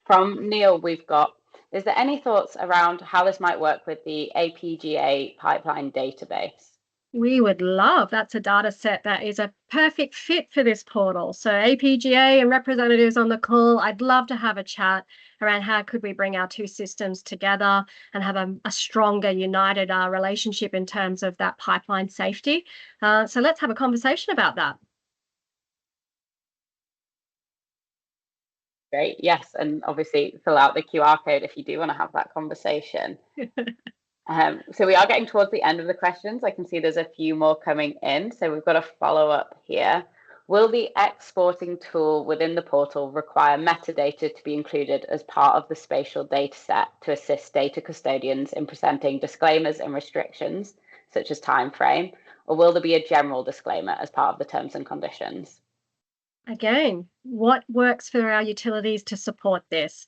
From Neil, we've got, is there any thoughts around how this might work with the APGA pipeline database? We would love. That's a data set that is a perfect fit for this portal. So APGA and representatives on the call, I'd love to have a chat around how could we bring our two systems together and have a stronger, united relationship in terms of that pipeline safety. So let's have a conversation about that. Great. Yes. And obviously fill out the QR code if you do want to have that conversation. So we are getting towards the end of the questions. I can see there's a few more coming in. So we've got a follow-up here. Will the exporting tool within the portal require metadata to be included as part of the spatial data set to assist data custodians in presenting disclaimers and restrictions, such as time frame, or will there be a general disclaimer as part of the terms and conditions? Again, what works for our utilities to support this?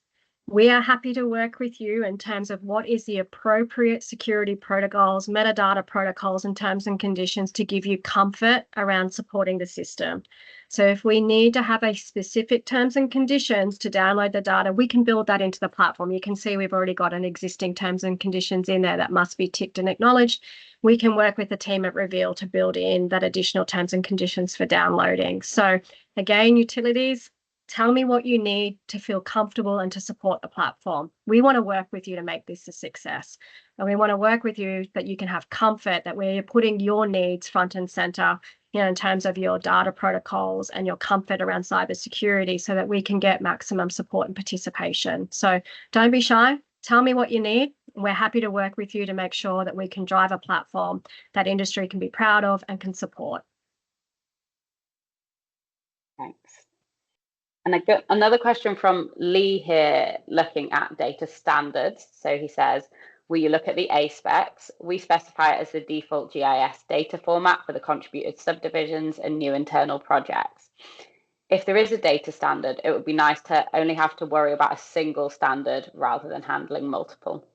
We are happy to work with you in terms of what is the appropriate security protocols, metadata protocols, and terms and conditions to give you comfort around supporting the system. So if we need to have a specific terms and conditions to download the data, we can build that into the platform. You can see we've already got an existing terms and conditions in there that must be ticked and acknowledged. We can work with the team at Reveal to build in that additional terms and conditions for downloading. So again, utilities, tell me what you need to feel comfortable and to support the platform. We want to work with you to make this a success. And we want to work with you that you can have comfort that we're putting your needs front and center, in terms of your data protocols and your comfort around cybersecurity so that we can get maximum support and participation. So don't be shy. Tell me what you need. We're happy to work with you to make sure that we can drive a platform that industry can be proud of and can support. Thanks. And I got another question from Lee here looking at data standards. So he says, will you look at the A specs? We specify it as the default GIS data format for the contributed subdivisions and new internal projects. If there is a data standard, it would be nice to only have to worry about a single standard rather than handling multiple.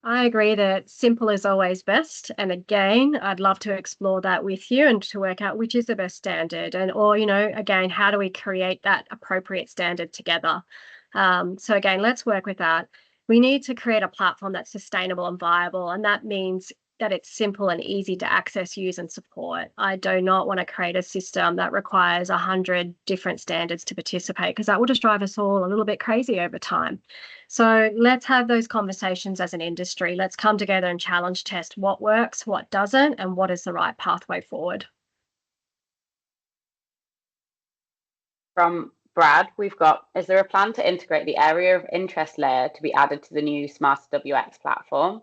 I agree that simple is always best. And again, I'd love to explore that with you and to work out which is the best standard or, again, how do we create that appropriate standard together? So again, let's work with that. We need to create a platform that's sustainable and viable. And that means that it's simple and easy to access, use, and support. I do not want to create a system that requires 100 different standards to participate because that will just drive us all a little bit crazy over time. So let's have those conversations as an industry. Let's come together and challenge test what works, what doesn't, and what is the right pathway forward. From Brad, we've got, is there a plan to integrate the area of interest layer to be added to the new Smarter WX platform?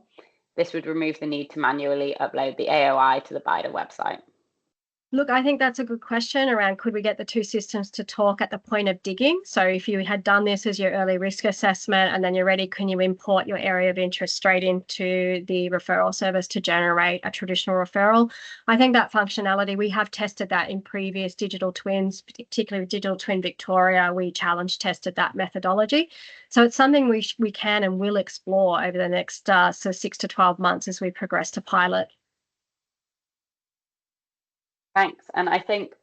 This would remove the need to manually upload the AOI to the BYDA website. Look, I think that's a good question around could we get the two systems to talk at the point of digging? So if you had done this as your early risk assessment and then you're ready, can you import your area of interest straight into the referral service to generate a traditional referral? I think that functionality, we have tested that in previous digital twins, particularly with Digital Twin Victoria. We challenge tested that methodology. So it's something we can and will explore over the next 6 to 12 months as we progress to pilot. Thanks. And I think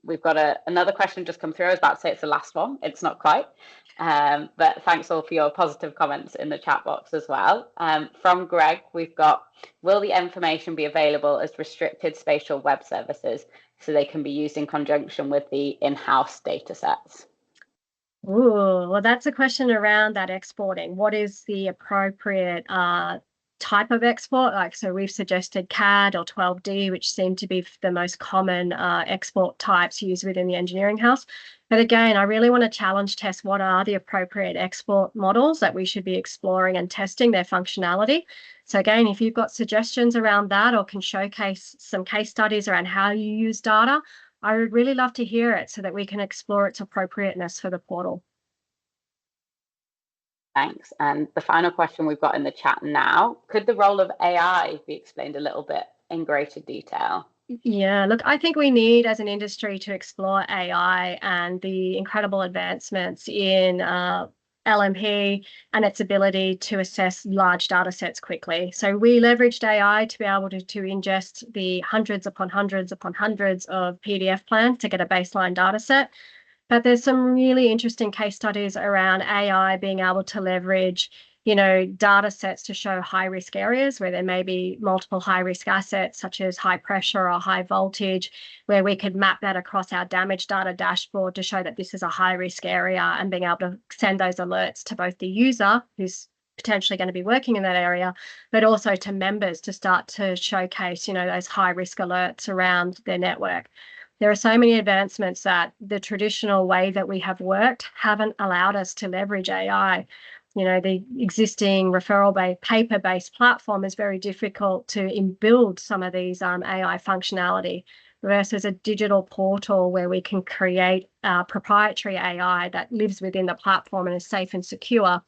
we've got another question just come through. I was about to say it's the last one. It's not quite. But thanks all for your positive comments in the chat box as well. From Greg, we've got, will the information be available as restricted spatial web services so they can be used in conjunction with the in-house data sets? Ooh, well, that's a question around that exporting. What is the appropriate type of export? So we've suggested CAD or 12D, which seem to be the most common export types used within the engineering house. But again, I really want to challenge test what are the appropriate export models that we should be exploring and testing their functionality. So again, if you've got suggestions around that or can showcase some case studies around how you use data, I would really love to hear it so that we can explore its appropriateness for the portal. Thanks. And the final question we've got in the chat now, could the role of AI be explained a little bit in greater detail? Yeah, look, I think we need as an industry to explore AI and the incredible advancements in LMP and its ability to assess large data sets quickly. So we leveraged AI to be able to ingest the hundreds upon hundreds upon hundreds of PDF plans to get a baseline data set. But there's some really interesting case studies around AI being able to leverage data sets to show high risk areas where there may be multiple high risk assets, such as high pressure or high voltage, where we could map that across our damage data dashboard to show that this is a high risk area, and being able to send those alerts to both the user who's potentially going to be working in that area, but also to members to start to showcase, those high risk alerts around their network. There are so many advancements that the traditional way that we have worked haven't allowed us to leverage AI. The existing referral-based paper-based platform is very difficult to build some of these AI functionality, versus a digital portal where we can create proprietary AI that lives within the platform and is safe and secure,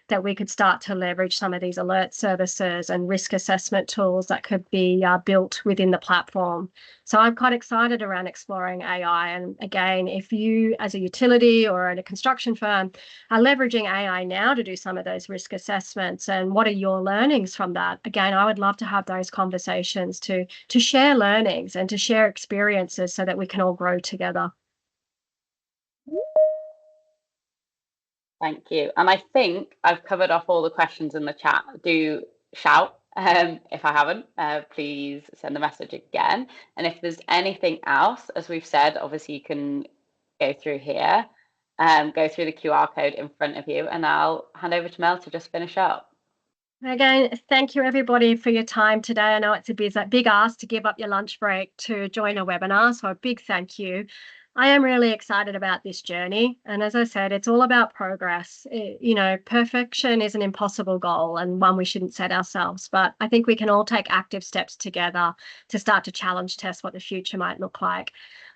that we could start to leverage some of these alert services and risk assessment tools that could be built within the platform. So I'm quite excited around exploring AI. And again, if you as a utility or at a construction firm are leveraging AI now to do some of those risk assessments, and what are your learnings from that? Again, I would love to have those conversations to share learnings and to share experiences so that we can all grow together. Thank you. And I think I've covered off all the questions in the chat. Do shout if I haven't. Please send the message again. And if there's anything else, as we've said, obviously you can go through here, go through the QR code in front of you, and I'll hand over to Mel to just finish up. Again, thank you everybody for your time today. I know it's a big ask to give up your lunch break to join a webinar, so a big thank you. I am really excited about this journey. And as I said, it's all about progress. Perfection is an impossible goal and one we shouldn't set ourselves. But I think we can all take active steps together to start to challenge test what the future might look like.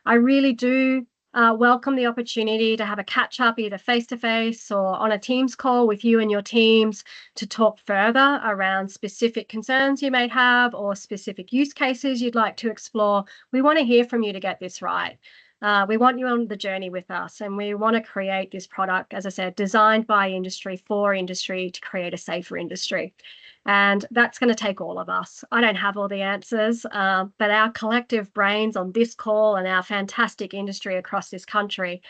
I really do welcome the opportunity to have a catch up, either face-to-face or on a Teams call with you and your teams, to talk further around specific concerns you may have or specific use cases you'd like to explore. We want to hear from you to get this right. We want you on the journey with us, and we want to create this product, as I said, designed by industry for industry to create a safer industry. And that's going to take all of us. I don't have all the answers, but our collective brains on this call and our fantastic industry across this country,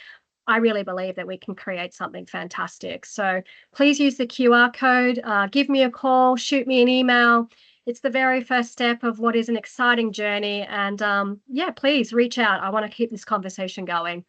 I really believe that we can create something fantastic. So please use the QR code, give me a call, shoot me an email. It's the very first step of what is an exciting journey. And please reach out. I want to keep this conversation going.